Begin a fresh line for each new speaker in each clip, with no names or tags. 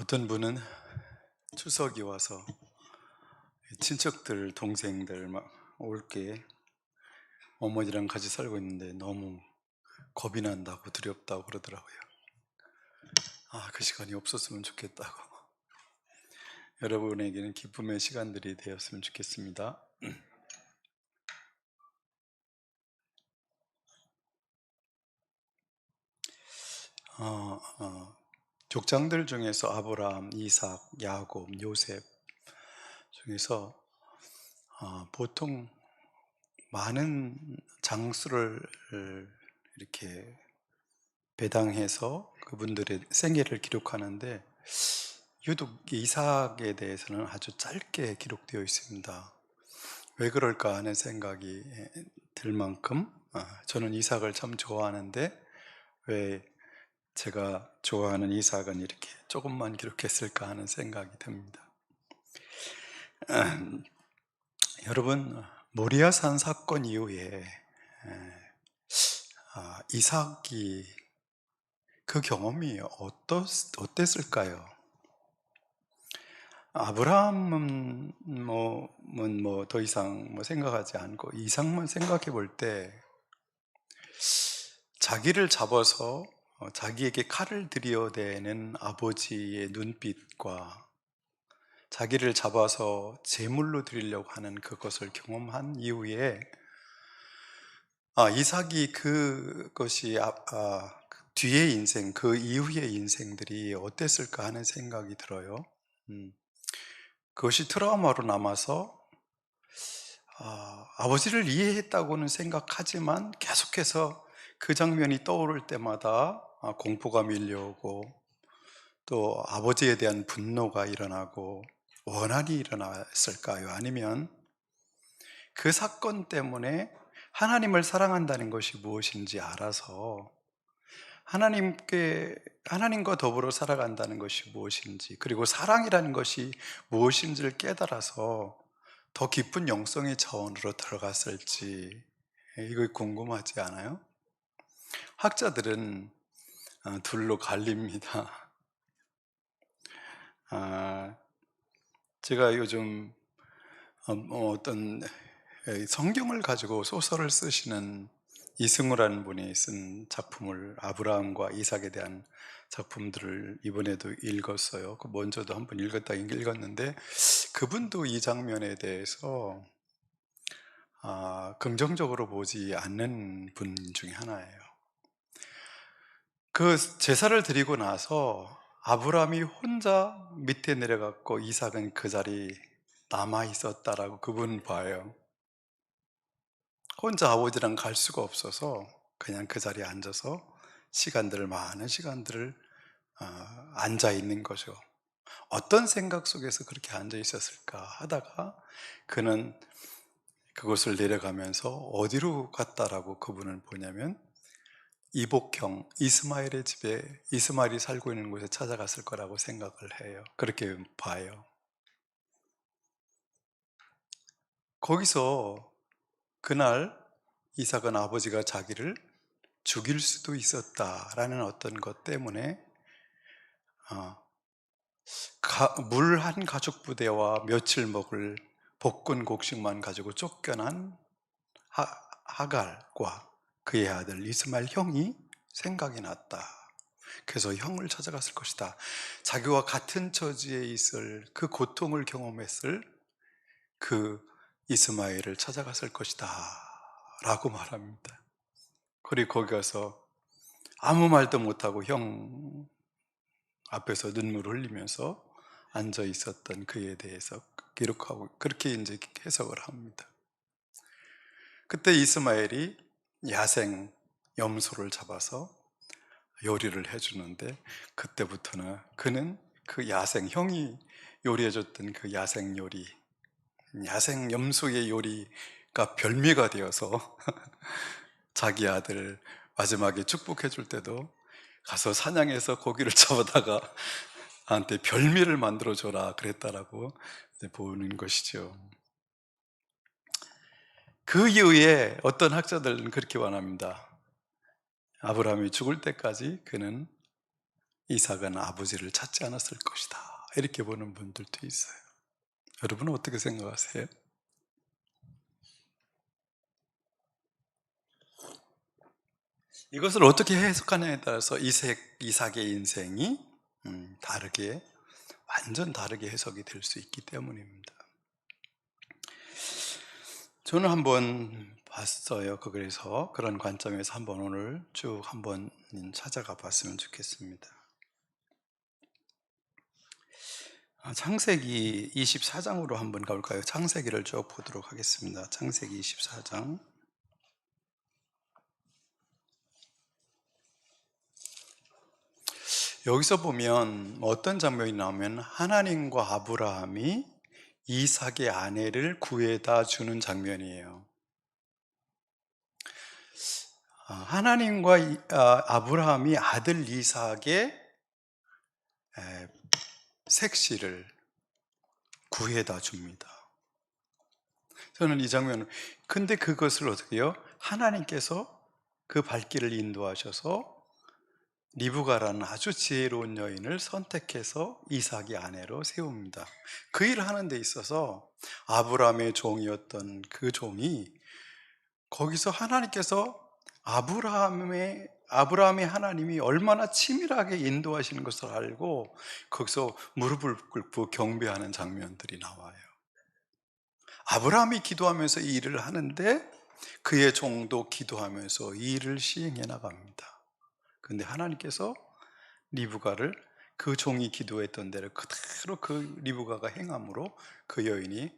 어떤 분은 추석이 와서 친척들, 동생들 막 올게 어머니랑 같이 살고 있는데 너무 겁이 난다고 두렵다고 그러더라고요. 그 시간이 없었으면 좋겠다고. 여러분에게는 기쁨의 시간들이 되었으면 좋겠습니다. 어, 어, 족장들 중에서 아브라함, 이삭, 야곱, 요셉 중에서 보통 많은 장수를 이렇게 배당해서 그분들의 생애를 기록하는데 유독 이삭에 대해서는 아주 짧게 기록되어 있습니다. 왜 그럴까 하는 생각이 들 만큼 저는 이삭을 참 좋아하는데 왜 제가 좋아하는 이삭은 이렇게 조금만 기록했을까 하는 생각이 듭니다. 여러분, 모리아산 사건 이후에 이삭이 그 경험이 어땠을까요? 아브라함은 더 이상 생각하지 않고 이삭만 생각해 볼 때 자기를 잡아서 자기에게 칼을 들여대는 아버지의 눈빛과 자기를 잡아서 제물로 드리려고 하는 그것을 경험한 이후에 이삭이 그것이 뒤의 인생, 그 이후의 인생들이 어땠을까 하는 생각이 들어요. 그것이 트라우마로 남아서 아버지를 이해했다고는 생각하지만 계속해서 그 장면이 떠오를 때마다 공포가 밀려오고 또 아버지에 대한 분노가 일어나고 원한이 일어났을까요? 아니면 그 사건 때문에 하나님을 사랑한다는 것이 무엇인지 알아서 하나님과 더불어 살아간다는 것이 무엇인지, 그리고 사랑이라는 것이 무엇인지를 깨달아서 더 깊은 영성의 차원으로 들어갔을지, 이거 궁금하지 않아요? 학자들은 둘로 갈립니다. 제가 요즘 어떤 성경을 가지고 소설을 쓰시는 이승우라는 분이 쓴 작품을, 아브라함과 이삭에 대한 작품들을 이번에도 읽었어요. 먼저도 한번 읽었다 읽었는데 그분도 이 장면에 대해서 긍정적으로 보지 않는 분 중에 하나예요. 그 제사를 드리고 나서 아브라함이 혼자 밑에 내려갔고 이삭은 그 자리에 남아 있었다라고 그분 봐요. 혼자 아버지랑 갈 수가 없어서 그냥 그 자리에 앉아서 많은 시간들을 앉아 있는 거죠. 어떤 생각 속에서 그렇게 앉아 있었을까 하다가 그는 그곳을 내려가면서 어디로 갔다라고 그분을 보냐면 이복형 이스마엘의 집에, 이스마엘이 살고 있는 곳에 찾아갔을 거라고 생각을 해요. 그렇게 봐요. 거기서 그날 이삭은 아버지가 자기를 죽일 수도 있었다라는 어떤 것 때문에 물 한 가죽 부대와 며칠 먹을 볶은 곡식만 가지고 쫓겨난 하갈과 그의 아들 이스마엘 형이 생각이 났다. 그래서 형을 찾아갔을 것이다. 자기와 같은 처지에 있을, 그 고통을 경험했을 그 이스마엘을 찾아갔을 것이다 라고 말합니다. 그리고 거기 가서 아무 말도 못하고 형 앞에서 눈물을 흘리면서 앉아 있었던 그에 대해서 기록하고 그렇게 이제 해석을 합니다. 그때 이스마엘이 야생 염소를 잡아서 요리를 해주는데 그때부터는 그는 그 야생, 형이 요리해줬던 그 야생 요리, 야생 염소의 요리가 별미가 되어서 자기 아들 마지막에 축복해 줄 때도 가서 사냥해서 고기를 잡아다가 나한테 별미를 만들어 줘라 그랬다라고 보는 것이죠. 그 이후에 어떤 학자들은 그렇게 말합니다. 아브라함이 죽을 때까지 그는 이삭은 아버지를 찾지 않았을 것이다, 이렇게 보는 분들도 있어요. 여러분은 어떻게 생각하세요? 이것을 어떻게 해석하냐에 따라서 이삭의 인생이 다르게, 완전 다르게 해석이 될 수 있기 때문입니다. 저는 한번 봤어요. 그래서 그런 관점에서 한번 오늘 쭉 한번 찾아가 봤으면 좋겠습니다. 창세기 24장으로 한번 가볼까요? 창세기를 쭉 보도록 하겠습니다. 창세기 24장. 여기서 보면 어떤 장면이 나오면 하나님과 아브라함이 이삭의 아내를 구해다 주는 장면이에요. 하나님과 아브라함이 아들 이삭의 색시를 구해다 줍니다. 저는 이 장면을, 근데 그것을 어떻게 해요? 하나님께서 그 발길을 인도하셔서 리브가라는 아주 지혜로운 여인을 선택해서 이삭의 아내로 세웁니다. 그 일을 하는 데 있어서 아브라함의 종이었던 그 종이 거기서 하나님께서 아브라함의 하나님이 얼마나 치밀하게 인도하시는 것을 알고 거기서 무릎을 꿇고 경배하는 장면들이 나와요. 아브라함이 기도하면서 이 일을 하는데 그의 종도 기도하면서 이 일을 시행해 나갑니다. 그런데 하나님께서 리브가를, 그 종이 기도했던 대로 그대로 그 리브가가 행함으로 그 여인이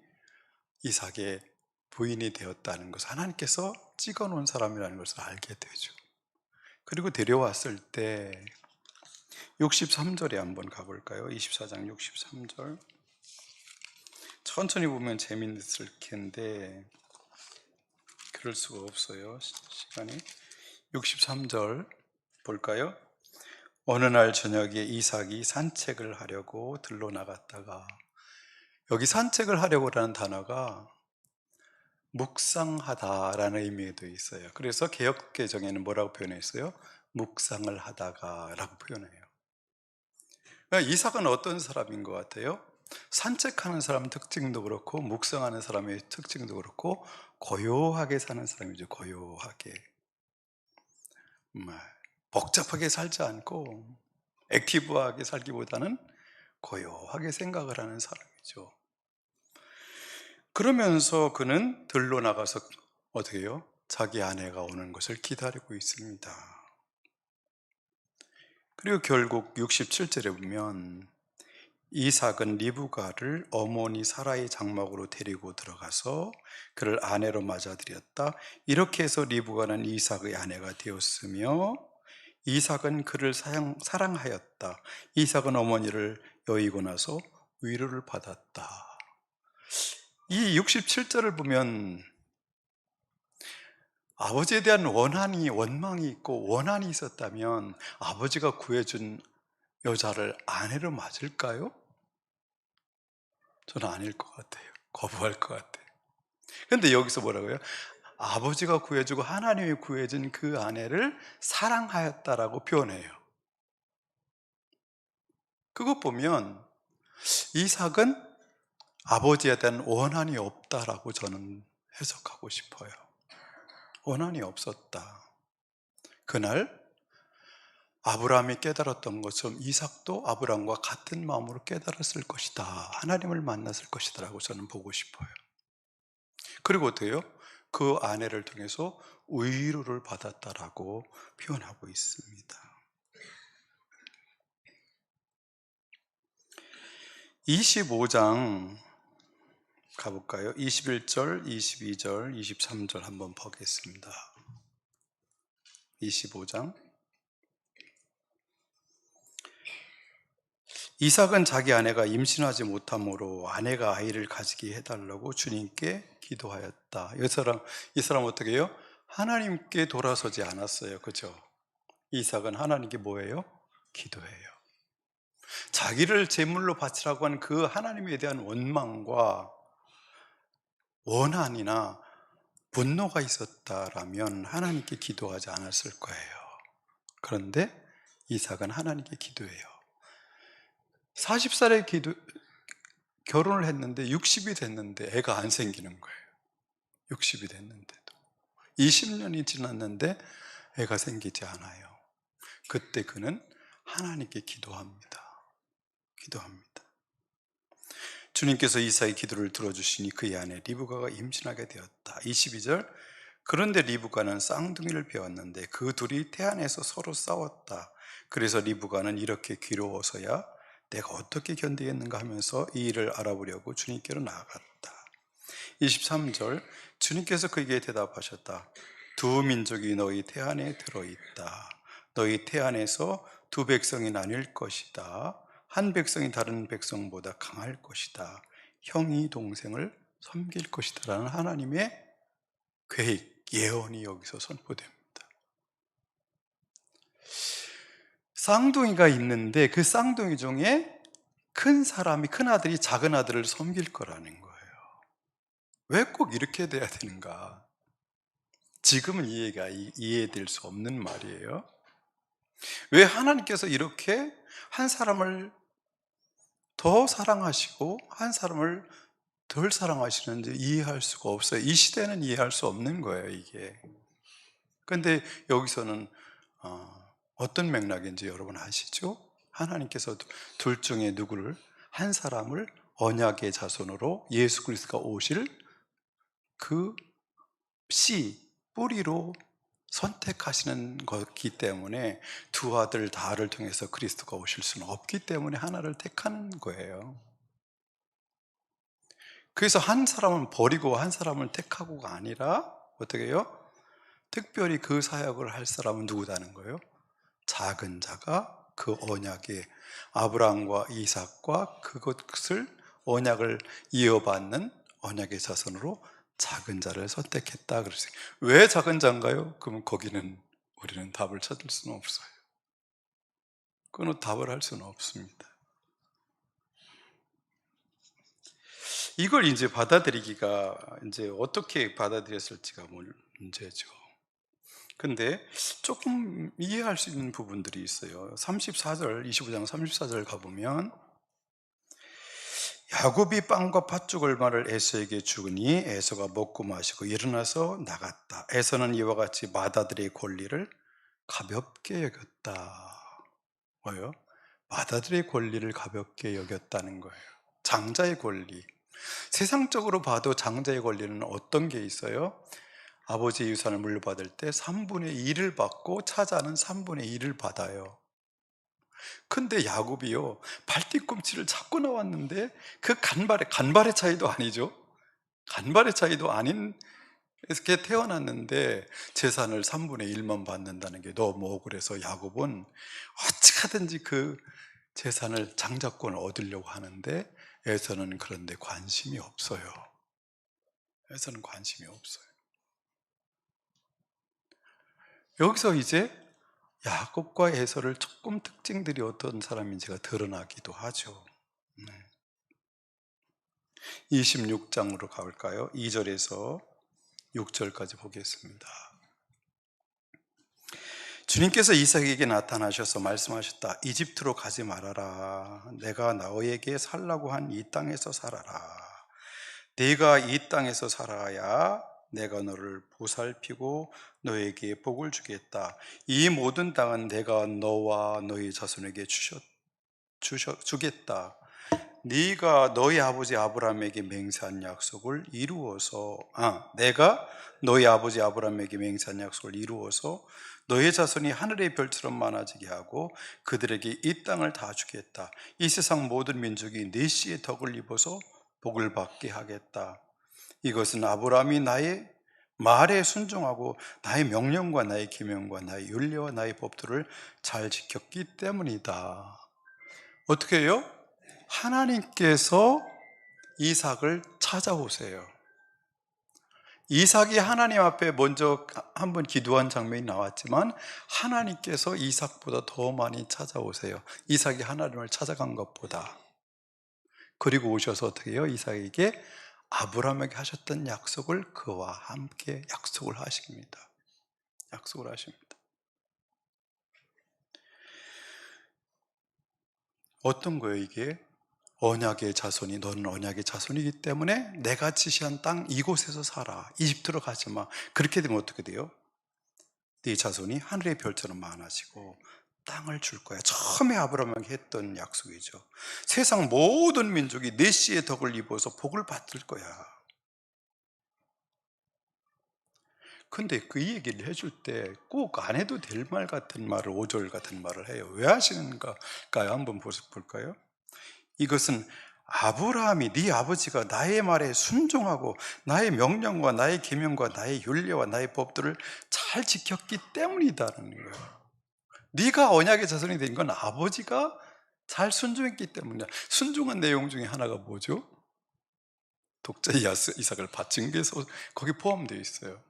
이삭의 부인이 되었다는 것을 하나님께서 찍어놓은 사람이라는 것을 알게 되죠. 그리고 데려왔을 때 63절에 한번 가볼까요? 24장 63절. 천천히 보면 재미있을 텐데 그럴 수가 없어요, 시간이. 63절 볼까요? 어느 날 저녁에 이삭이 산책을 하려고 들로 나갔다가, 여기 산책을 하려고라는 단어가 묵상하다라는 의미도 있어요. 그래서 개역개정에는 뭐라고 표현했어요? 묵상을 하다가 라고 표현해요. 그러니까 이삭은 어떤 사람인 것 같아요? 산책하는 사람 특징도 그렇고 묵상하는 사람의 특징도 그렇고 고요하게 사는 사람이죠. 고요하게, 복잡하게 살지 않고 액티브하게 살기보다는 고요하게 생각을 하는 사람이죠. 그러면서 그는 들로 나가서 어떻게 해요? 자기 아내가 오는 것을 기다리고 있습니다. 그리고 결국 67절에 보면 이삭은 리브가를 어머니 사라의 장막으로 데리고 들어가서 그를 아내로 맞아들였다. 이렇게 해서 리브가는 이삭의 아내가 되었으며 이삭은 그를 사랑하였다. 이삭은 어머니를 여의고 나서 위로를 받았다. 이 67절을 보면 아버지에 대한 원망이 있고 원한이 있었다면 아버지가 구해준 여자를 아내로 맞을까요? 저는 아닐 것 같아요. 거부할 것 같아요. 그런데 여기서 뭐라고요? 아버지가 구해주고 하나님이 구해준 그 아내를 사랑하였다라고 표현해요. 그것 보면 이삭은 아버지에 대한 원한이 없다라고 저는 해석하고 싶어요. 원한이 없었다. 그날 아브라함이 깨달았던 것처럼 이삭도 아브라함과 같은 마음으로 깨달았을 것이다. 하나님을 만났을 것이다 라고 저는 보고 싶어요. 그리고 어때요? 그 아내를 통해서 위로를 받았다라고 표현하고 있습니다. 25장 가볼까요? 21절, 22절, 23절 한번 보겠습니다. 25장. 이삭은 자기 아내가 임신하지 못함으로 아내가 아이를 가지게 해달라고 주님께 기도하였다. 이 사람 어떻게 해요? 하나님께 돌아서지 않았어요. 그죠? 이삭은 하나님께 뭐예요? 기도해요. 자기를 제물로 바치라고 한 그 하나님에 대한 원망과 원한이나 분노가 있었다라면 하나님께 기도하지 않았을 거예요. 그런데 이삭은 하나님께 기도해요. 40살에 결혼을 했는데 60이 됐는데 애가 안 생기는 거예요. 60이 됐는데도. 20년이 지났는데 애가 생기지 않아요. 그때 그는 하나님께 기도합니다. 기도합니다. 주님께서 이삭의 기도를 들어주시니 그의 아내 리브가가 임신하게 되었다. 22절, 그런데 리브가는 쌍둥이를 배웠는데 그 둘이 태안에서 서로 싸웠다. 그래서 리브가는 이렇게 괴로워서야 내가 어떻게 견디겠는가 하면서 이 일을 알아보려고 주님께로 나아갔다. 23절, 주님께서 그에게 대답하셨다. 두 민족이 너희 태안에 들어있다. 너희 태안에서 두 백성이 나뉠 것이다. 한 백성이 다른 백성보다 강할 것이다. 형이 동생을 섬길 것이다. 라는 하나님의 계획, 예언이 여기서 선포됩니다. 쌍둥이가 있는데 그 쌍둥이 중에 큰 사람이, 큰 아들이 작은 아들을 섬길 거라는 거예요. 왜 꼭 이렇게 돼야 되는가? 지금은 이해될 수 없는 말이에요. 왜 하나님께서 이렇게 한 사람을 더 사랑하시고 한 사람을 덜 사랑하시는지 이해할 수가 없어요. 이 시대는 이해할 수 없는 거예요, 이게. 근데 여기서는 어떤 맥락인지 여러분 아시죠? 하나님께서 둘 중에 누구를, 한 사람을 언약의 자손으로 예수 그리스도가 오실 그 뿌리로 선택하시는 것이기 때문에 두 아들 다를 통해서 그리스도가 오실 수는 없기 때문에 하나를 택하는 거예요. 그래서 한 사람은 버리고 한 사람을 택하고가 아니라 어떻게 해요? 특별히 그 사역을 할 사람은 누구다는 거예요? 작은 자가 그 언약의 아브라함과 이삭과 그것을 언약을 이어받는 언약의 자손으로 작은 자를 선택했다 그랬어요. 왜 작은 자인가요? 그러면 거기는 우리는 답을 찾을 수는 없어요. 그건 답을 할 수는 없습니다. 이걸 이제 받아들이기가 이제 어떻게 받아들였을지가 문제죠. 근데 조금 이해할 수 있는 부분들이 있어요. 25장 34절 가보면 야곱이 빵과 팥죽을 말을 에서에게 주니 에서가 먹고 마시고 일어나서 나갔다. 에서는 이와 같이 맏아들의 권리를 가볍게 여겼다. 뭐예요? 맏아들의 권리를 가볍게 여겼다는 거예요. 장자의 권리. 세상적으로 봐도 장자의 권리는 어떤 게 있어요? 아버지의 유산을 물려받을 때 3분의 1을 받고 차자는 3분의 1을 받아요. 근데 야곱이요, 발뒤꿈치를 잡고 나왔는데 그 간발의 차이도 아니죠. 간발의 차이도 아닌 이렇게 태어났는데 재산을 3분의 1만 받는다는 게 너무 억울해서 야곱은 어찌하든지 그 재산을, 장자권을 얻으려고 하는데 에서는 그런데 관심이 없어요. 에서는 관심이 없어요. 여기서 이제 야곱과 에서를 조금 특징들이 어떤 사람인지가 드러나기도 하죠. 26장으로 가볼까요? 2절에서 6절까지 보겠습니다. 주님께서 이삭에게 나타나셔서 말씀하셨다. 이집트로 가지 말아라. 내가 너에게 살라고 한 이 땅에서 살아라. 네가 이 땅에서 살아야 내가 너를 보살피고 너에게 복을 주겠다. 이 모든 땅은 내가 너와 너희 자손에게 주겠다. 네가 너희 아버지 아브라함에게 맹세한 약속을 이루어서 내가 너희 아버지 아브라함에게 맹세한 약속을 이루어서 너희 자손이 하늘의 별처럼 많아지게 하고 그들에게 이 땅을 다 주겠다. 이 세상 모든 민족이 네 씨의 덕을 입어서 복을 받게 하겠다. 이것은 아브라함이 나의 말에 순종하고 나의 명령과 나의 계명과 나의 율례와 나의 법도를 잘 지켰기 때문이다. 어떻게 해요? 하나님께서 이삭을 찾아오세요. 이삭이 하나님 앞에 먼저 한번 기도한 장면이 나왔지만 하나님께서 이삭보다 더 많이 찾아오세요. 이삭이 하나님을 찾아간 것보다. 그리고 오셔서 어떻게 해요? 이삭에게 아브라함에게 하셨던 약속을 그와 함께 약속을 하십니다. 약속을 하십니다. 어떤 거예요 이게? 언약의 자손이 너는 언약의 자손이기 때문에 내가 지시한 땅 이곳에서 살아. 이집트로 가지 마. 그렇게 되면 어떻게 돼요? 네 자손이 하늘의 별처럼 많아지고 땅을 줄 거야. 처음에 아브라함에게 했던 약속이죠. 세상 모든 민족이 내 씨의 덕을 입어서 복을 받을 거야. 근데 그 얘기를 해줄 때 꼭 안 해도 될 말 같은 말을 5절 같은 말을 해요. 왜 하시는가요? 한번 볼까요? 이것은 아브라함이 네 아버지가 나의 말에 순종하고 나의 명령과 나의 계명과 나의 율례와 나의 법들을 잘 지켰기 때문이다는 거예요. 네가 언약의 자손이 된 건 아버지가 잘 순종했기 때문이야. 순종한 내용 중에 하나가 뭐죠? 독자 이삭을 바친 게 거기 포함되어 있어요.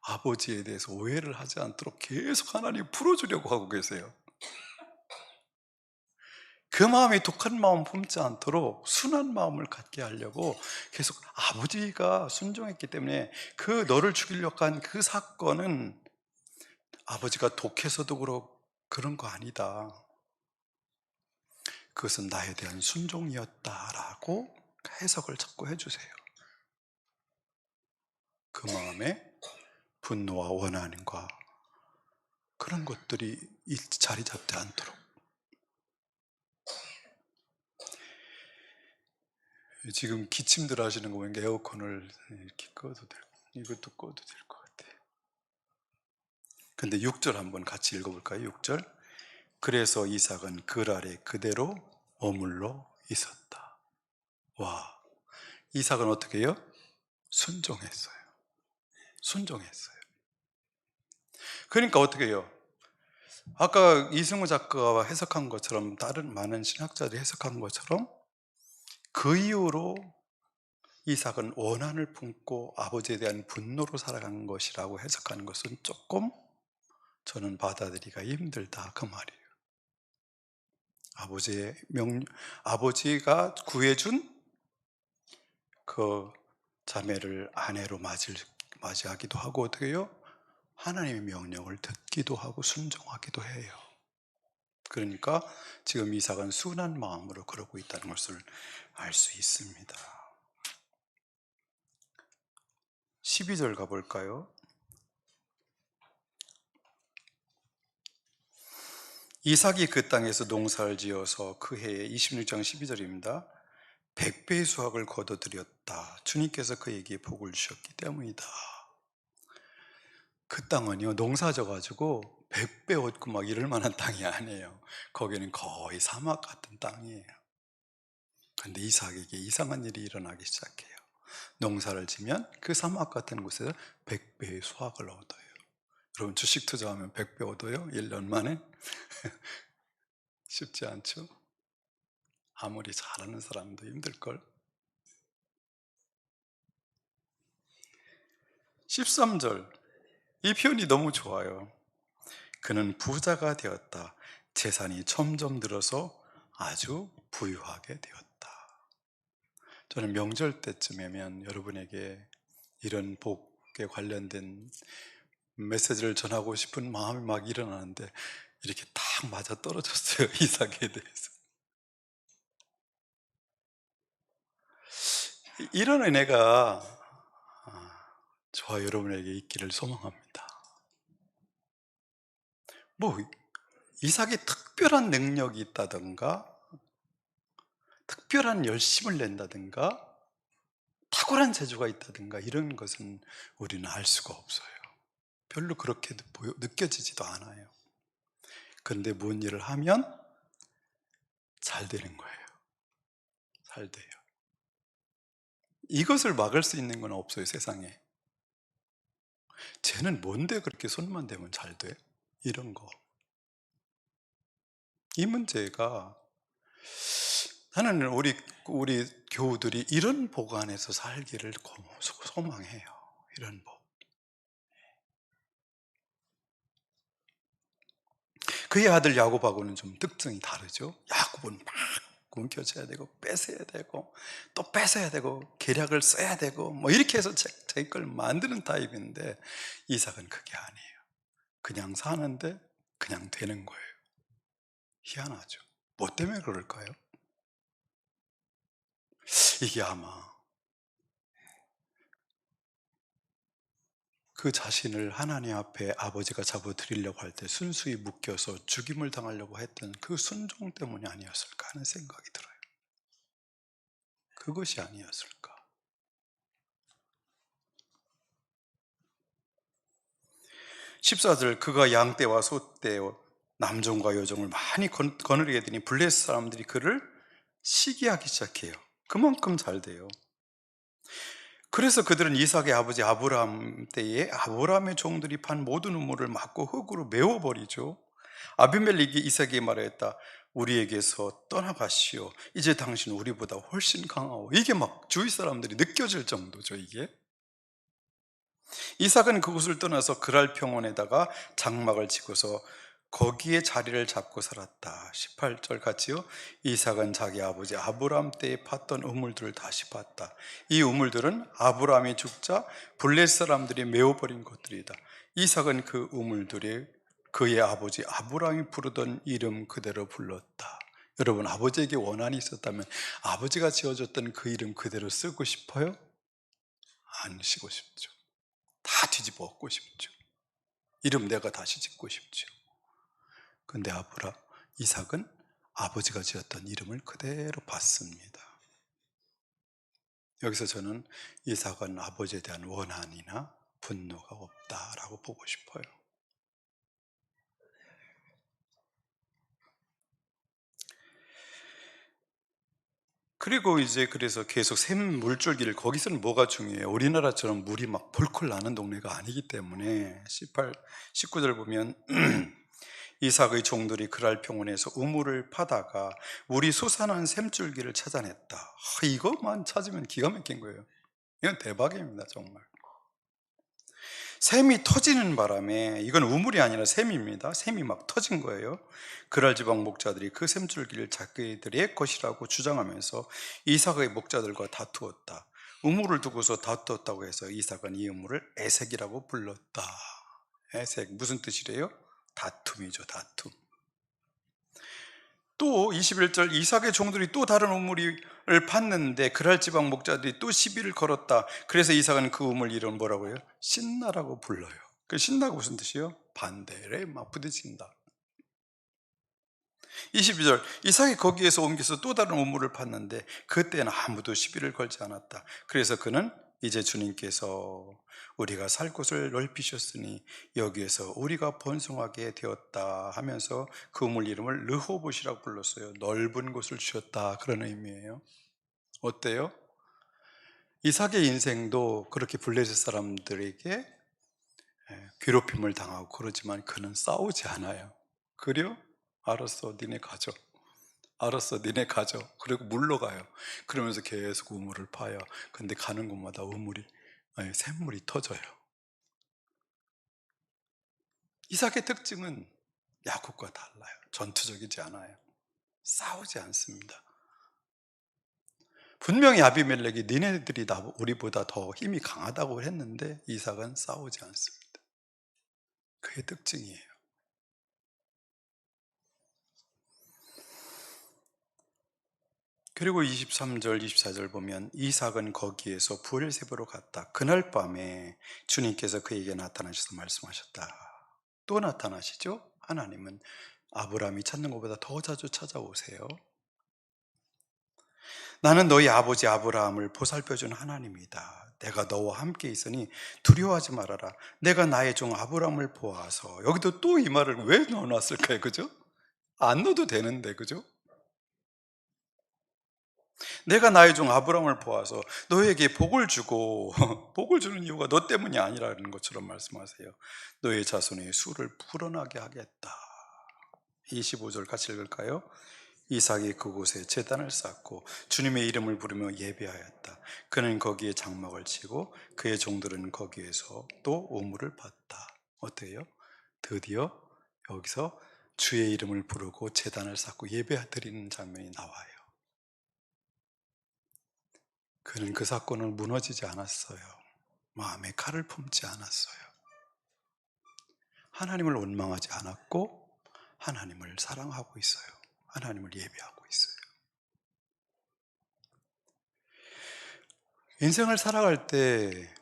아버지에 대해서 오해를 하지 않도록 계속 하나님이 풀어주려고 하고 계세요. 그 마음이 독한 마음 품지 않도록 순한 마음을 갖게 하려고 계속 아버지가 순종했기 때문에 그 너를 죽이려고 한 그 사건은 아버지가 독해서도 그런 거 아니다. 그것은 나에 대한 순종이었다라고 해석을 자꾸 해주세요. 그 마음에 분노와 원한과 그런 것들이 자리 잡지 않도록. 지금 기침들 하시는 거 보니까 에어컨을 이렇게 꺼도 되고 이것도 꺼도 될 것 같아요. 근데 6절 한번 같이 읽어볼까요? 6절. 그래서 이삭은 글 아래 그대로 머물러 있었다. 와, 이삭은 어떻게 해요? 순종했어요. 순종했어요. 그러니까 어떻게 해요? 아까 이승우 작가가 해석한 것처럼 다른 많은 신학자들이 해석한 것처럼 그 이후로 이삭은 원한을 품고 아버지에 대한 분노로 살아간 것이라고 해석하는 것은 조금 저는 받아들이기가 힘들다 그 말이에요. 아버지가 구해준 그 자매를 아내로 맞이하기도 하고 어떻게 해요? 하나님의 명령을 듣기도 하고 순종하기도 해요. 그러니까 지금 이삭은 순한 마음으로 그러고 있다는 것을 알 수 있습니다. 12절 가볼까요? 이삭이 그 땅에서 농사를 지어서 그 해에 26장 12절입니다. 100배의 수확을 거둬들였다. 주님께서 그에게 복을 주셨기 때문이다. 그 땅은요, 농사 져가지고 100배 얻고 막 이럴 만한 땅이 아니에요. 거기는 거의 사막 같은 땅이에요. 근데 이삭에게 이상한 일이 일어나기 시작해요. 농사를 지면 그 사막 같은 곳에서 100배의 수확을 얻어요. 여러분 주식 투자하면 100배 얻어요? 1년 만에? 쉽지 않죠? 아무리 잘하는 사람도 힘들걸. 13절, 이 표현이 너무 좋아요. 그는 부자가 되었다. 재산이 점점 늘어서 아주 부유하게 되었다. 저는 명절 때쯤이면 여러분에게 이런 복에 관련된 메시지를 전하고 싶은 마음이 막 일어나는데 이렇게 딱 맞아 떨어졌어요. 이삭에 대해서. 이런 은혜가 저와 여러분에게 있기를 소망합니다. 뭐 이삭이 특별한 능력이 있다든가 특별한 열심을 낸다든가 탁월한 재주가 있다든가 이런 것은 우리는 알 수가 없어요. 별로 그렇게 느껴지지도 않아요. 그런데 뭔 일을 하면 잘 되는 거예요. 잘 돼요. 이것을 막을 수 있는 건 없어요, 세상에. 쟤는 뭔데 그렇게 손만 대면 잘 돼? 이런 거. 이 문제가 나는 우리 교우들이 이런 복 안에서 살기를 소망해요. 이런 복. 그의 아들 야곱하고는 좀 특징이 다르죠. 야곱은 막 움켜쥐어야 되고 뺏어야 되고 또 뺏어야 되고 계략을 써야 되고 뭐 이렇게 해서 자기 걸 만드는 타입인데 이삭은 그게 아니에요. 그냥 사는데 그냥 되는 거예요. 희한하죠. 뭐 때문에 그럴까요? 이게 아마 그 자신을 하나님 앞에 아버지가 잡아드리려고 할 때 순수히 묶여서 죽임을 당하려고 했던 그 순종 때문이 아니었을까 하는 생각이 들어요. 그것이 아니었을까. 십사절 그가 양떼와 소떼 남종과 여종을 많이 거느리게 되니 블레셋 사람들이 그를 시기하기 시작해요. 그만큼 잘 돼요. 그래서 그들은 이삭의 아버지 아브라함 때에 아브라함의 종들이 판 모든 우물을 막고 흙으로 메워버리죠. 아비멜렉이 이삭에게 말했다. 우리에게서 떠나가시오. 이제 당신 우리보다 훨씬 강하오. 이게 막 주위 사람들이 느껴질 정도죠, 이게. 이삭은 그곳을 떠나서 그랄 평원에다가 장막을 치고서 거기에 자리를 잡고 살았다. 18절 같이요. 이삭은 자기 아버지 아브라함 때에 팠던 우물들을 다시 팠다. 이 우물들은 아브라함이 죽자 블레셋 사람들이 메워버린 것들이다. 이삭은 그 우물들이 그의 아버지 아브라함이 부르던 이름 그대로 불렀다. 여러분, 아버지에게 원한이 있었다면 아버지가 지어줬던 그 이름 그대로 쓰고 싶어요? 안 쓰고 싶죠. 다 뒤집어 엎고 싶죠. 이름 내가 다시 짓고 싶죠. 근데 이삭은 아버지가 지었던 이름을 그대로 받습니다. 여기서 저는 이삭은 아버지에 대한 원한이나 분노가 없다라고 보고 싶어요. 그리고 이제 그래서 계속 샘 물줄기를, 거기서는 뭐가 중요해요? 우리나라처럼 물이 막 벌컥 나는 동네가 아니기 때문에 19절 보면 이삭의 종들이 그랄 평원에서 우물을 파다가 물이 솟아난 샘줄기를 찾아냈다. 이것만 찾으면 기가 막힌 거예요. 이건 대박입니다, 정말. 샘이 터지는 바람에, 이건 우물이 아니라 샘입니다. 샘이 막 터진 거예요. 그랄 지방 목자들이 그 샘줄기를 자기들의 것이라고 주장하면서 이삭의 목자들과 다투었다. 우물을 두고서 다투었다고 해서 이삭은 이 우물을 에색이라고 불렀다. 에색, 무슨 뜻이래요? 다툼이죠, 다툼. 또 21절 이삭의 종들이 또 다른 우물을 팠는데 그랄 지방 목자들이 또 시비를 걸었다. 그래서 이삭은 그 우물 이름 뭐라고요? 신나라고 불러요. 그 신나가 무슨 뜻이요? 반대래 막 부딪힌다. 22절 이삭이 거기에서 옮겨서 또 다른 우물을 팠는데 그때는 아무도 시비를 걸지 않았다. 그래서 그는 이제 주님께서 우리가 살 곳을 넓히셨으니 여기에서 우리가 번성하게 되었다 하면서 그 우물 이름을 르호봇이라고 불렀어요. 넓은 곳을 주셨다, 그런 의미예요. 어때요? 이삭의 인생도 그렇게 블레셋 사람들에게 괴롭힘을 당하고 그러지만 그는 싸우지 않아요. 그래요? 알았어, 니네 가져. 알았어, 니네 가져. 그리고 물러가요. 그러면서 계속 우물을 파요. 근데 가는 곳마다 샘물이 터져요. 이삭의 특징은 야곱과 달라요. 전투적이지 않아요. 싸우지 않습니다. 분명히 아비멜렉이 니네들이 우리보다 더 힘이 강하다고 했는데 이삭은 싸우지 않습니다. 그의 특징이에요. 그리고 23절, 24절 보면 이삭은 거기에서 브엘세바로 갔다. 그날 밤에 주님께서 그에게 나타나셔서 말씀하셨다. 또 나타나시죠? 하나님은 아브라함이 찾는 것보다 더 자주 찾아오세요. 나는 너희 아버지 아브라함을 보살펴준 하나님이다. 내가 너와 함께 있으니 두려워하지 말아라. 내가 나의 종 아브라함을 보아서. 여기도 또 이 말을 왜 넣어놨을까요? 그죠? 안 넣어도 되는데, 그죠? 내가 나의 종 아브라함을 보아서 너에게 복을 주고 복을 주는 이유가 너 때문이 아니라는 것처럼 말씀하세요. 너의 자손의 수를 불어나게 하겠다. 25절 같이 읽을까요? 이삭이 그곳에 제단을 쌓고 주님의 이름을 부르며 예배하였다. 그는 거기에 장막을 치고 그의 종들은 거기에서 또 우물을 봤다. 어때요? 드디어 여기서 주의 이름을 부르고 제단을 쌓고 예배드리는 장면이 나와요. 그는 그 사건을 무너지지 않았어요. 마음에 칼을 품지 않았어요. 하나님을 원망하지 않았고 하나님을 사랑하고 있어요. 하나님을 예배하고 있어요. 인생을 살아갈 때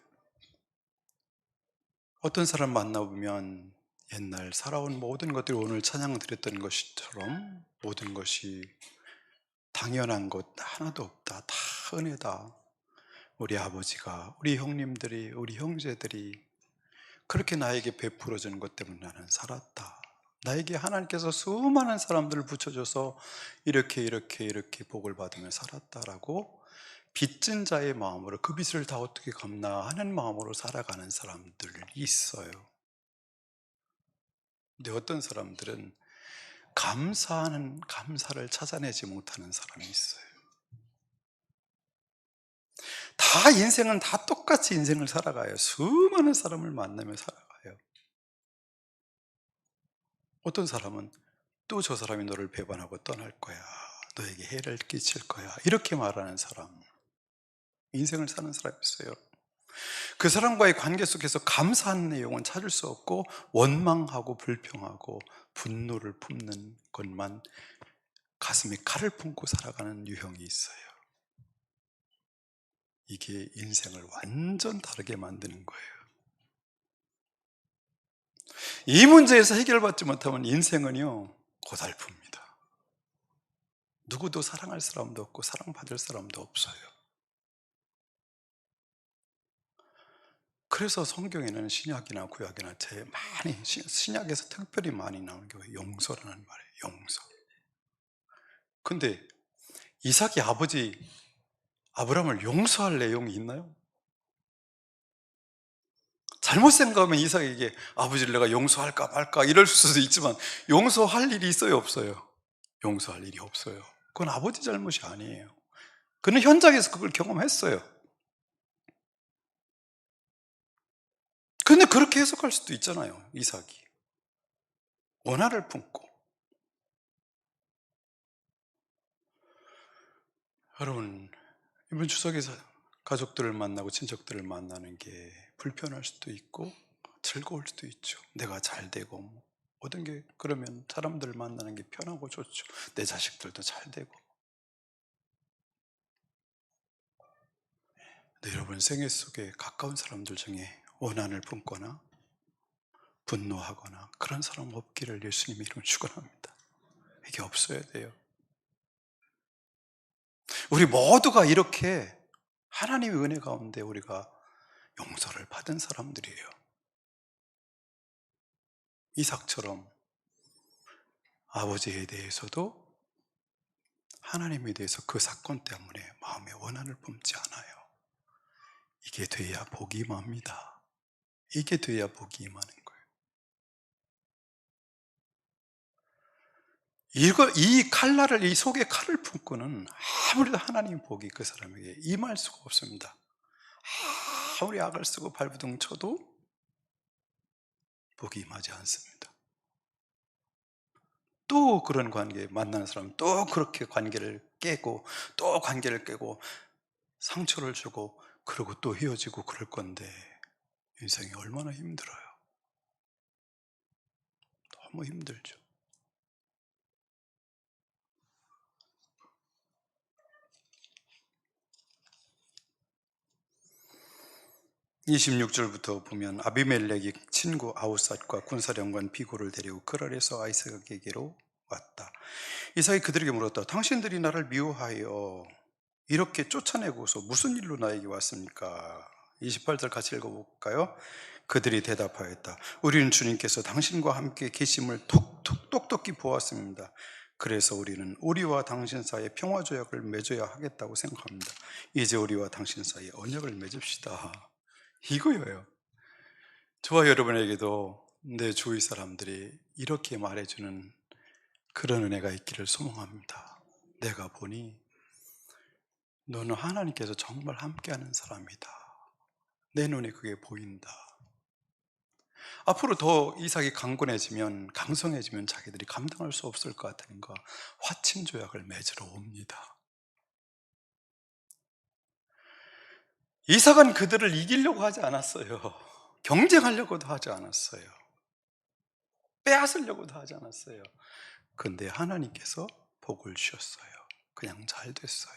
어떤 사람 만나보면 옛날 살아온 모든 것들이 오늘 찬양 드렸던 것처럼 모든 것이 당연한 것 하나도 없다. 다 은혜다. 우리 아버지가, 우리 형님들이, 우리 형제들이 그렇게 나에게 베풀어 주는 것 때문에 나는 살았다. 나에게 하나님께서 수많은 사람들을 붙여줘서 이렇게 복을 받으며 살았다라고 빚진 자의 마음으로 그 빚을 다 어떻게 갚나 하는 마음으로 살아가는 사람들이 있어요. 근데 어떤 사람들은 감사를 찾아내지 못하는 사람이 있어요. 다 인생은 다 똑같이 인생을 살아가요. 수많은 사람을 만나며 살아가요. 어떤 사람은 또 저 사람이 너를 배반하고 떠날 거야. 너에게 해를 끼칠 거야. 이렇게 말하는 사람. 인생을 사는 사람이 있어요. 그 사람과의 관계 속에서 감사하는 내용은 찾을 수 없고 원망하고 불평하고 분노를 품는 것만 가슴에 칼을 품고 살아가는 유형이 있어요. 이게 인생을 완전 다르게 만드는 거예요. 이 문제에서 해결받지 못하면 인생은요 고달픕니다. 누구도 사랑할 사람도 없고 사랑받을 사람도 없어요. 그래서 성경에는 신약이나 구약이나 제일 많이 신약에서 특별히 많이 나오는 게 용서라는 말이에요. 용서. 근데 이삭이 아버지 아브라함을 용서할 내용이 있나요? 잘못 생각하면 이삭에게 아버지를 내가 용서할까 말까 이럴 수도 있지만 용서할 일이 있어요, 없어요? 용서할 일이 없어요. 그건 아버지 잘못이 아니에요. 그는 현장에서 그걸 경험했어요. 근데 그렇게 해석할 수도 있잖아요, 이삭이. 원한을 품고. 여러분, 이번 추석에서 가족들을 만나고 친척들을 만나는 게 불편할 수도 있고 즐거울 수도 있죠. 내가 잘 되고 모든 게 그러면 사람들 만나는 게 편하고 좋죠. 내 자식들도 잘 되고. 근데 여러분 생애 속에 가까운 사람들 중에 원한을 품거나 분노하거나 그런 사람 없기를 예수님의 이름으로 축원합니다. 이게 없어야 돼요. 우리 모두가 이렇게 하나님의 은혜 가운데 우리가 용서를 받은 사람들이에요. 이삭처럼 아버지에 대해서도 하나님에 대해서 그 사건 때문에 마음에 원한을 품지 않아요. 이게 돼야 복이 임합니다. 이게 돼야 복이 임하는 거예요. 이 칼날을, 이 속에 칼을 품고는 아무래도 하나님의 복이 그 사람에게 임할 수가 없습니다. 아무리 악을 쓰고 발부둥 쳐도 복이 임하지 않습니다. 또 그런 관계 만나는 사람은 또 그렇게 관계를 깨고 또 관계를 깨고 상처를 주고 그러고 또 헤어지고 그럴 건데 인생이 얼마나 힘들어요. 너무 힘들죠. 26절부터 보면 아비멜렉이 친구 아우삿과 군사령관 비고를 데리고 그랄에서 아이삭에게로 왔다. 이삭이 그들에게 물었다. 당신들이 나를 미워하여 이렇게 쫓아내고서 무슨 일로 나에게 왔습니까? 28절 같이 읽어볼까요? 그들이 대답하였다. 우리는 주님께서 당신과 함께 계심을 똑똑히 보았습니다. 그래서 우리는 우리와 당신 사이에 평화조약을 맺어야 하겠다고 생각합니다. 이제 우리와 당신 사이에 언약을 맺읍시다. 이거예요. 저와 여러분에게도 내 주위 사람들이 이렇게 말해주는 그런 은혜가 있기를 소망합니다. 내가 보니 너는 하나님께서 정말 함께하는 사람이다. 내 눈에 그게 보인다. 앞으로 더 이삭이 강성해지면 자기들이 감당할 수 없을 것 같으니까 화친 조약을 맺으러 옵니다. 이삭은 그들을 이기려고 하지 않았어요. 경쟁하려고도 하지 않았어요. 빼앗으려고도 하지 않았어요. 근데 하나님께서 복을 주셨어요. 그냥 잘 됐어요.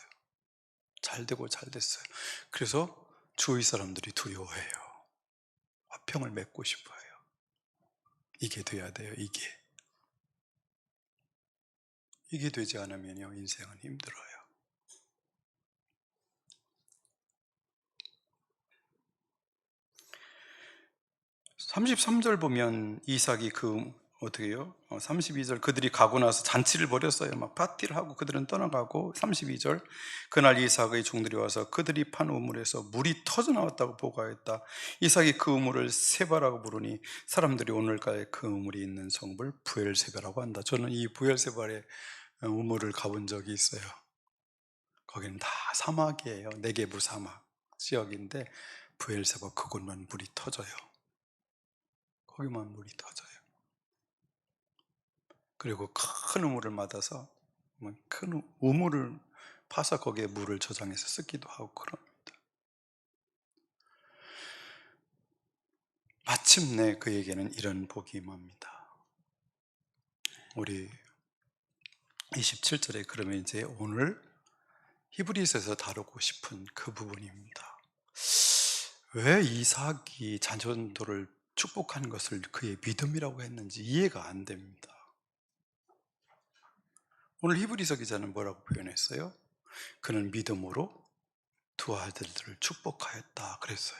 잘 되고 잘 됐어요. 그래서 주위 사람들이 두려워해요. 화평을 맺고 싶어요. 이게 돼야 돼요. 이게 되지 않으면요, 인생은 힘들어요. 33절 보면 이삭이 어떻게 해요? 32절 그들이 가고 나서 잔치를 벌였어요. 막 파티를 하고 그들은 떠나가고, 32절 그날 이삭의 종들이 와서 그들이 판 우물에서 물이 터져 나왔다고 보고하였다. 이삭이 그 우물을 세바라고 부르니 사람들이 오늘까지 그 우물이 있는 성읍을 부엘세바라고 한다. 저는 이 부엘세바의 우물을 가본 적이 있어요. 거기는 다 사막이에요. 네게부 사막 지역인데 부엘세바 그곳만 물이 터져요. 거기만 물이 터져요. 그리고 큰 우물을 받아서 큰 우물을 파서 거기에 물을 저장해서 쓰기도 하고 그럽니다. 마침내 그에게는 이런 복이 임합니다. 우리 27절에 그러면 이제 오늘 히브리서에서 다루고 싶은 그 부분입니다. 왜 이삭이 자손들을 축복한 것을 그의 믿음이라고 했는지 이해가 안 됩니다. 오늘 히브리서 기자는 뭐라고 표현했어요? 그는 믿음으로 두 아들들을 축복하였다 그랬어요.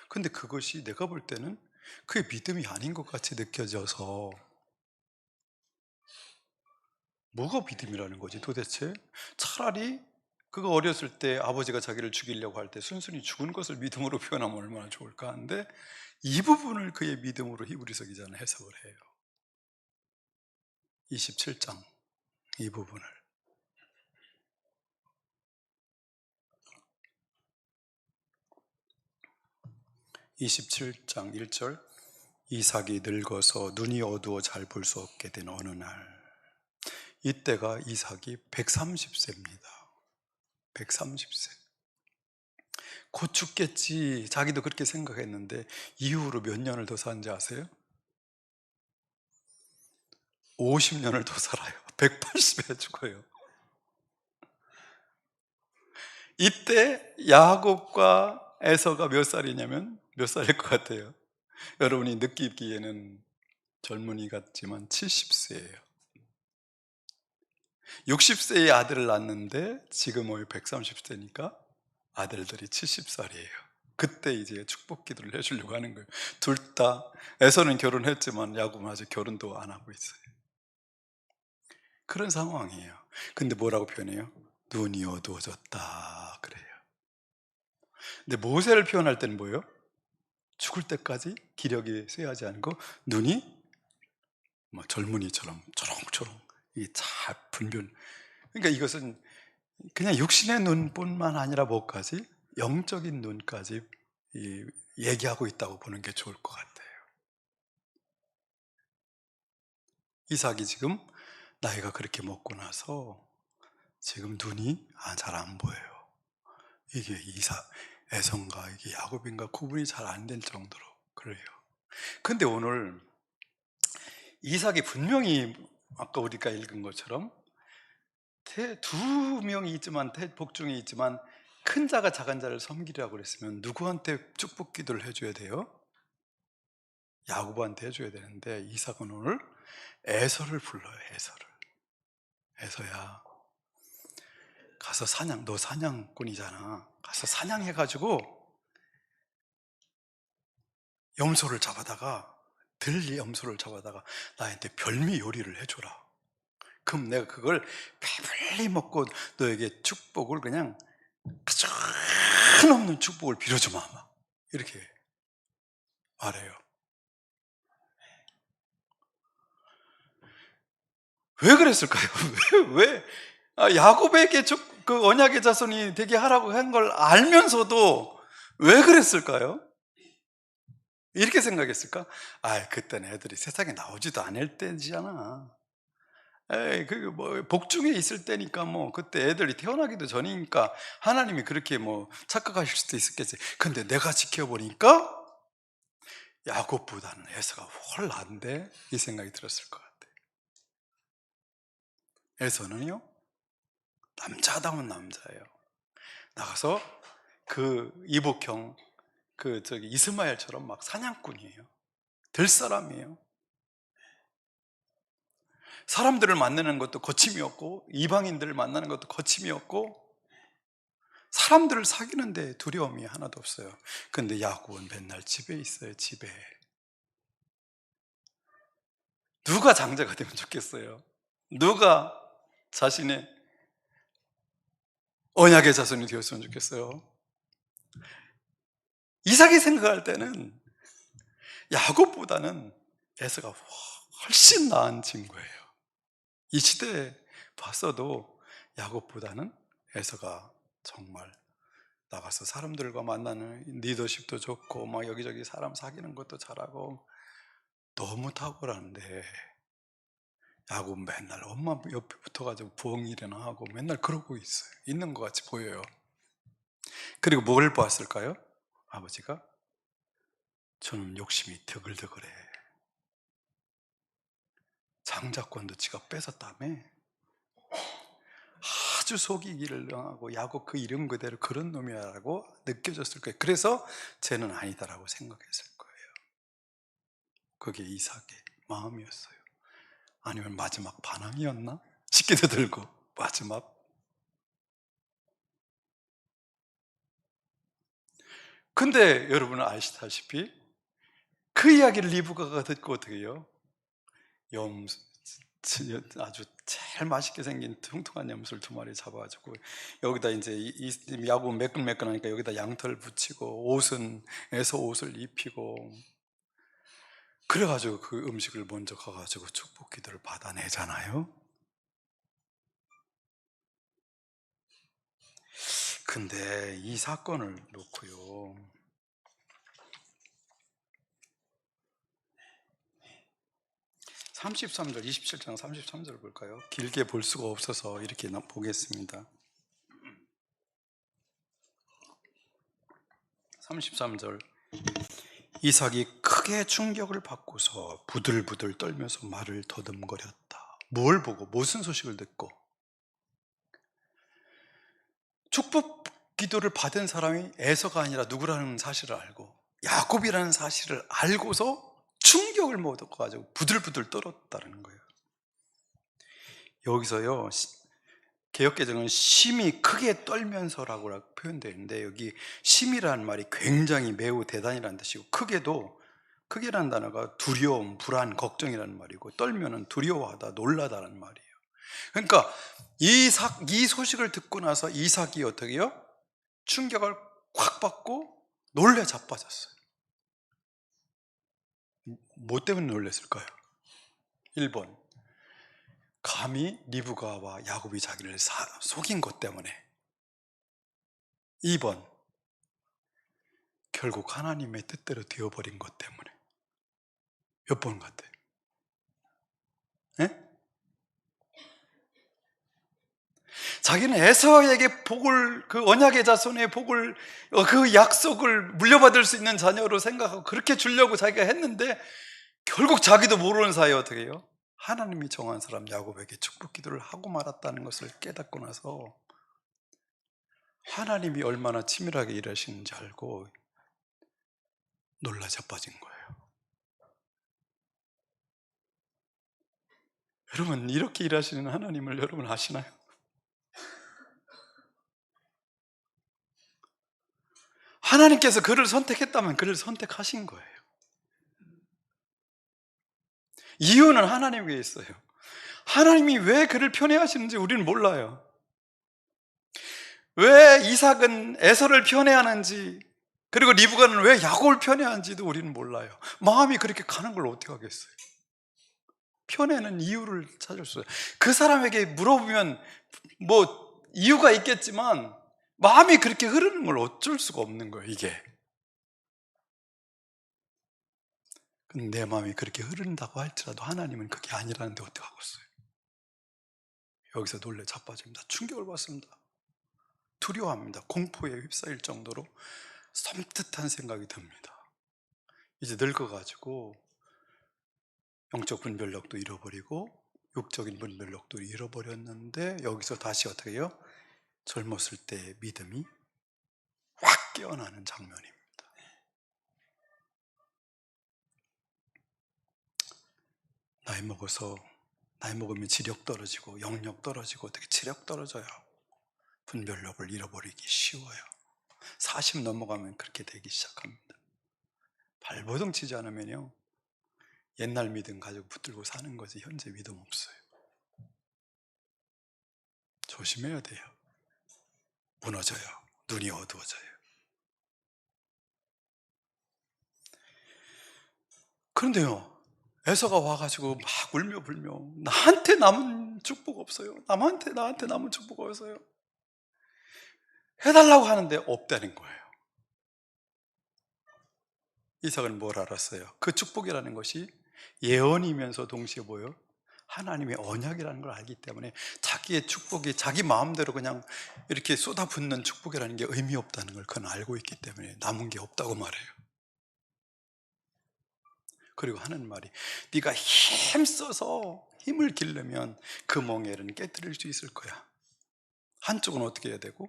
근데 그것이 내가 볼 때는 그의 믿음이 아닌 것 같이 느껴져서, 뭐가 믿음이라는 거지 도대체? 차라리 그가 어렸을 때 아버지가 자기를 죽이려고 할 때 순순히 죽은 것을 믿음으로 표현하면 얼마나 좋을까 하는데, 이 부분을 그의 믿음으로 히브리서 기자는 해석을 해요. 27장 이 부분을. 27장 1절 이삭이 늙어서 눈이 어두워 잘 볼 수 없게 된 어느 날, 이때가 이삭이 130세입니다. 130세. 곧 죽겠지 자기도 그렇게 생각했는데 이후로 몇 년을 더 사는지 아세요? 50년을 더 살아요. 180에 죽어요. 이때 야곱과 에서가 몇 살이냐면 몇 살일 것 같아요? 여러분이 느끼기에는 젊은이 같지만 70세예요 60세의 아들을 낳았는데 지금은 130세니까 아들들이 70살이에요 그때 이제 축복 기도를 해주려고 하는 거예요. 둘 다, 에서는 결혼했지만 야곱은 아직 결혼도 안 하고 있어요. 그런 상황이에요. 근데 뭐라고 표현해요? 눈이 어두워졌다 그래요. 근데 모세를 표현할 때는 뭐예요? 죽을 때까지 기력이 쇠하지 않고 눈이 막 젊은이처럼 초롱초롱 이게 잘 분별. 그러니까 이것은 그냥 육신의 눈뿐만 아니라 뭐까지? 영적인 눈까지 얘기하고 있다고 보는 게 좋을 것 같아요. 이삭이 지금 나이가 그렇게 먹고 나서 지금 눈이 잘 안 보여요. 이게 에서인가 이게 야곱인가 구분이 잘 안 될 정도로 그래요. 근데 오늘 이삭이 분명히 아까 우리가 읽은 것처럼 두 명이 있지만 복중이 있지만 큰 자가 작은 자를 섬기라고 그랬으면 누구한테 축복 기도를 해줘야 돼요? 야곱한테 해줘야 되는데 이삭은 오늘 에서를 불러요. 에서야 가서 너 사냥꾼이잖아. 가서 사냥해가지고 염소를 잡아다가 나한테 별미 요리를 해줘라. 그럼 내가 그걸 배불리 먹고 너에게 축복을 그냥 한없는 축복을 빌어주마. 이렇게 말해요. 왜 그랬을까요? 왜? 야곱에게 그 언약의 자손이 되게 하라고 한 걸 알면서도 왜 그랬을까요? 이렇게 생각했을까? 그때는 애들이 세상에 나오지도 않을 때잖아. 복중에 있을 때니까 그때 애들이 태어나기도 전이니까 하나님이 그렇게 착각하실 수도 있었겠지. 근데 내가 지켜보니까 야곱보다는 에서가 훨 나은데 이 생각이 들었을 것 같아요. 에서는요, 남자다운 남자예요. 나가서 그 이복형 이스마엘처럼 막 사냥꾼이에요. 될 사람이에요. 사람들을 만나는 것도 거침이 없고, 이방인들을 만나는 것도 거침이 없고, 사람들을 사귀는데 두려움이 하나도 없어요. 근데 야곱은 맨날 집에 있어요. 집에. 누가 장자가 되면 좋겠어요? 누가 자신의 언약의 자손이 되었으면 좋겠어요? 이삭이 생각할 때는 야곱보다는 에서가 훨씬 나은 친구예요. 이 시대에 봤어도 야곱보다는 에서가 정말 나가서 사람들과 만나는 리더십도 좋고, 막 여기저기 사람 사귀는 것도 잘하고 너무 탁월한데, 야곱 맨날 엄마 옆에 붙어가지고 부엌일이나 하고 맨날 그러고 있어요. 있는 것 같이 보여요. 그리고 뭘 보았을까요? 아버지가 저는 욕심이 드글드글해. 장자권도 지가 뺏었다며. 아주 속이기를 하고 야곱 그 이름 그대로 그런 놈이라고 느껴졌을 거예요. 그래서 쟤는 아니다라고 생각했을 거예요. 그게 이삭의 마음이었어요. 아니면 마지막 반항이었나 싶기도 들고. 마지막. 근데 여러분은 아시다시피 그 이야기를 리브가가 듣고 어떻게 해요? 아주 제일 맛있게 생긴 뚱뚱한 염소를 2마리 잡아가지고 여기다 이제 야구 매끈매끈하니까 여기다 양털 붙이고 옷은 에서 옷을 입히고, 그래가지고 그 음식을 먼저 가가지고 축복 기도를 받아내잖아요. 근데 이 사건을 놓고요, 33절, 27장 33절 볼까요? 길게 볼 수가 없어서 이렇게 보겠습니다. 33절. 이삭이 크게 충격을 받고서 부들부들 떨면서 말을 더듬거렸다. 뭘 보고, 무슨 소식을 듣고? 축복 기도를 받은 사람이 에서가 아니라 누구라는 사실을 알고, 야곱이라는 사실을 알고서 충격을 못 얻어가지고 부들부들 떨었다는 거예요. 여기서요, 개역개정은 심히 크게 떨면서라고 표현되어 있는데, 여기 심이라는 말이 굉장히 매우 대단이라는 뜻이고, 크게라는 단어가 두려움, 불안, 걱정이라는 말이고, 떨면은 두려워하다, 놀라다라는 말이에요. 그러니까 이 소식을 듣고 나서 이삭이 어떻게 해요? 충격을 콱 받고 놀래 자빠졌어요. 뭐 때문에 놀랐을까요? 1번, 감히 리브가와 야곱이 자기를 속인 것 때문에. 2번, 결국 하나님의 뜻대로 되어버린 것 때문에. 몇 번 같아요? 네? 자기는 에서에게 복을, 그 언약의 자손의 복을, 그 약속을 물려받을 수 있는 자녀로 생각하고 그렇게 주려고 자기가 했는데, 결국 자기도 모르는 사이에 어떻게 해요? 하나님이 정한 사람 야곱에게 축복 기도를 하고 말았다는 것을 깨닫고 나서 하나님이 얼마나 치밀하게 일하시는지 알고 놀라 자빠진 거예요. 여러분, 이렇게 일하시는 하나님을 여러분 아시나요? 하나님께서 그를 선택했다면 그를 선택하신 거예요. 이유는 하나님 위에 있어요. 하나님이 왜 그를 편애하시는지 우리는 몰라요. 왜 이삭은 에서를 편애하는지, 그리고 리브가는 왜 야곱을 편애하는지도 우리는 몰라요. 마음이 그렇게 가는 걸 어떻게 하겠어요? 편애는 이유를 찾을 수 없어요. 그 사람에게 물어보면 뭐 이유가 있겠지만 마음이 그렇게 흐르는 걸 어쩔 수가 없는 거예요, 이게. 근데 내 마음이 그렇게 흐른다고 할지라도 하나님은 그게 아니라는데 어떻게 하겠어요? 여기서 놀래 자빠집니다. 충격을 받습니다. 두려워합니다. 공포에 휩싸일 정도로 섬뜩한 생각이 듭니다. 이제 늙어가지고 영적 분별력도 잃어버리고 육적인 분별력도 잃어버렸는데 여기서 다시 어떻게 해요? 젊었을 때 믿음이 확 깨어나는 장면입니다. 나이 먹어서 나이 먹으면 지력 떨어지고 영력 떨어지고 어떻게 체력 떨어져요. 분별력을 잃어버리기 쉬워요. 40 넘어가면 그렇게 되기 시작합니다. 발버둥 치지 않으면요, 옛날 믿음 가지고 붙들고 사는 거지 현재 믿음 없어요. 조심해야 돼요. 무너져요. 눈이 어두워져요. 그런데요, 에서가 와가지고 막 울며 불며 나한테 남은 축복 없어요. 나한테 남은 축복 없어요. 해달라고 하는데 없다는 거예요. 이삭은 뭘 알았어요? 그 축복이라는 것이 예언이면서 동시에 뭐예요? 하나님의 언약이라는 걸 알기 때문에 자기의 축복이 자기 마음대로 그냥 이렇게 쏟아붓는 축복이라는 게 의미 없다는 걸 그는 알고 있기 때문에 남은 게 없다고 말해요. 그리고 하는 말이 네가 힘써서 힘을 기르면 그 멍에는 깨뜨릴 수 있을 거야. 한쪽은 어떻게 해야 되고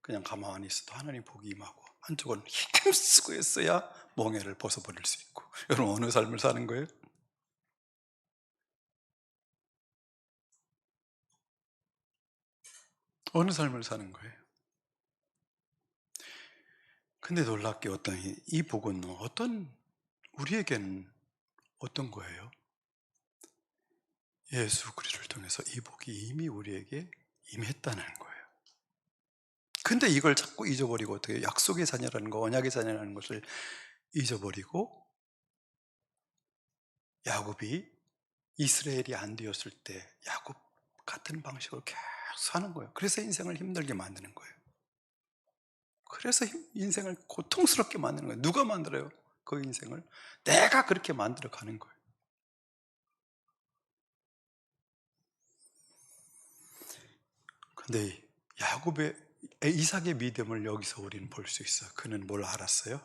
그냥 가만히 있어도 하나님 복이 임하고, 한쪽은 힘쓰고 했어야 멍에를 벗어버릴 수 있고. 여러분 어느 삶을 사는 거예요? 어느 삶을 사는 거예요? 근데 놀랍게 이 복은 우리에게는 어떤 거예요? 예수 그리스도를 통해서 이 복이 이미 우리에게 임했다는 거예요. 근데 이걸 자꾸 잊어버리고 어떻게 약속의 자녀라는 거, 언약의 자녀라는 것을 잊어버리고 야곱이 이스라엘이 안 되었을 때 야곱 같은 방식으로 계속 사는 거예요. 그래서 인생을 힘들게 만드는 거예요. 그래서 인생을 고통스럽게 만드는 거예요. 누가 만들어요? 그 인생을 내가 그렇게 만들어 가는 거예요. 근데 이삭의 믿음을 여기서 우리는 볼 수 있어요. 그는 뭘 알았어요?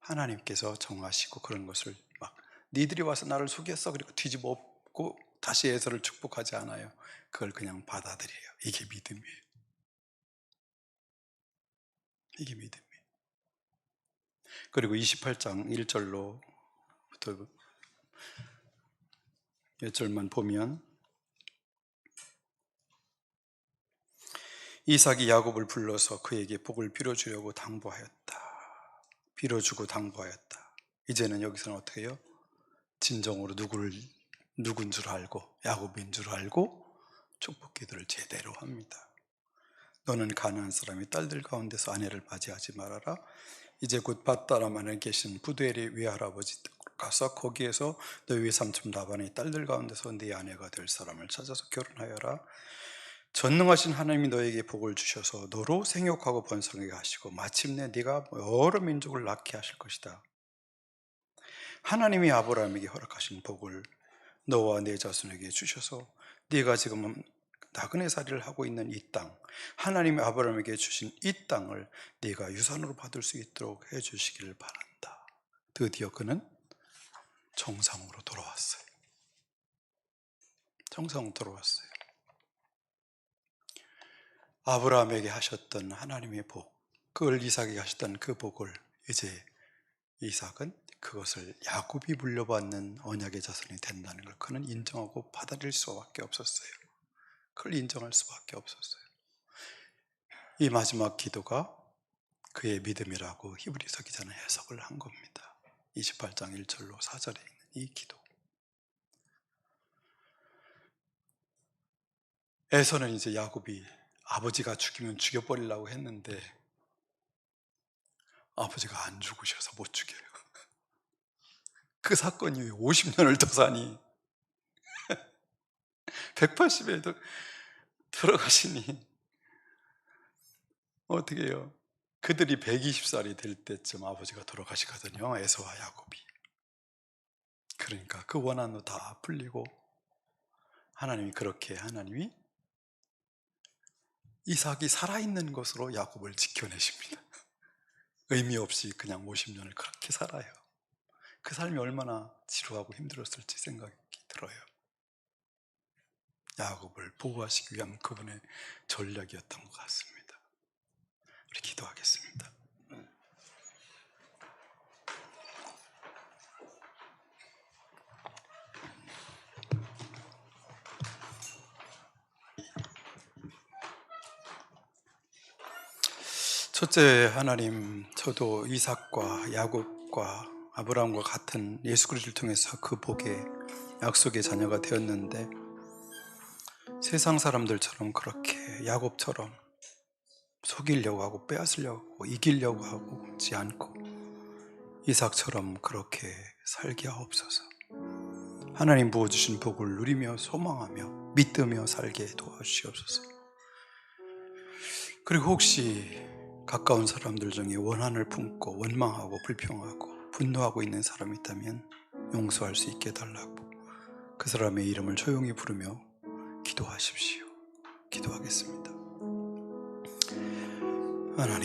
하나님께서 정하시고 그런 것을 막 니들이 와서 나를 속였어 그리고 뒤집어 엎고 다시 에서를 축복하지 않아요. 그걸 그냥 받아들여요. 이게 믿음이에요. 이게 믿음이에요. 그리고 28장 1절로부터 몇 절만 보면 이삭이 야곱을 불러서 그에게 복을 빌어주려고 당부하였다. 빌어주고 당부하였다. 이제는 여기서는 어떻게 해요? 진정으로 누군 줄 알고 야곱인 줄 알고 축복 기도를 제대로 합니다. 너는 가나안 사람의 딸들 가운데서 아내를 맞이하지 말아라. 이제 곧 밧다람안에 계신 부두엘의 외할아버지 가서 거기에서 너희 외삼촌 라반의 딸들 가운데서 네 아내가 될 사람을 찾아서 결혼하여라. 전능하신 하나님이 너에게 복을 주셔서 너로 생육하고 번성하게 하시고 마침내 네가 여러 민족을 낳게 하실 것이다. 하나님이 아브라함에게 허락하신 복을 너와 네 자손에게 주셔서 네가 지금 나그네 살이를 하고 있는 이 땅, 하나님이 아브라함에게 주신 이 땅을 네가 유산으로 받을 수 있도록 해주시기를 바란다. 드디어 그는 정상으로 돌아왔어요. 정상으로 돌아왔어요. 아브라함에게 하셨던 하나님의 복, 그걸 이삭에게 하셨던 그 복을 이제 이삭은 그것을 야곱이 물려받는 언약의 자손이 된다는 걸 그는 인정하고 받아들일 수밖에 없었어요. 그걸 인정할 수밖에 없었어요. 이 마지막 기도가 그의 믿음이라고 히브리서 기자는 해석을 한 겁니다. 28장 1절로 4절에 있는 이 기도. 에서는 이제 야곱이 아버지가 죽이면 죽여버리려고 했는데 아버지가 안 죽으셔서 못 죽여요. 그 사건 이후에 50년을 더 사니 180에도 들어가시니 어떻게 해요? 그들이 120살이 될 때쯤 아버지가 돌아가시거든요. 에서와 야곱이. 그러니까 그 원한도 다 풀리고 하나님이 이삭이 살아있는 것으로 야곱을 지켜내십니다. 의미 없이 그냥 50년을 그렇게 살아요. 그 삶이 얼마나 지루하고 힘들었을지 생각이 들어요. 야곱을 보호하시기 위한 그분의 전략이었던 것 같습니다. 우리 기도하겠습니다. 첫째 하나님, 저도 이삭과 야곱과 아브라함과 같은 예수 그리스도를 통해서 그 복의 약속의 자녀가 되었는데, 세상 사람들처럼 그렇게 야곱처럼 속이려고 하고 빼앗으려고 하고 이기려고 하지 않고 이삭처럼 그렇게 살게 하옵소서. 하나님 부어주신 복을 누리며 소망하며 믿으며 살게 도와주시옵소서. 그리고 혹시 가까운 사람들 중에 원한을 품고 원망하고 불평하고 분노하고 있는 사람이 있다면 용서할 수 있게 해달라고 그 사람의 이름을 조용히 부르며 기도하십시오. 기도하겠습니다. 하나님,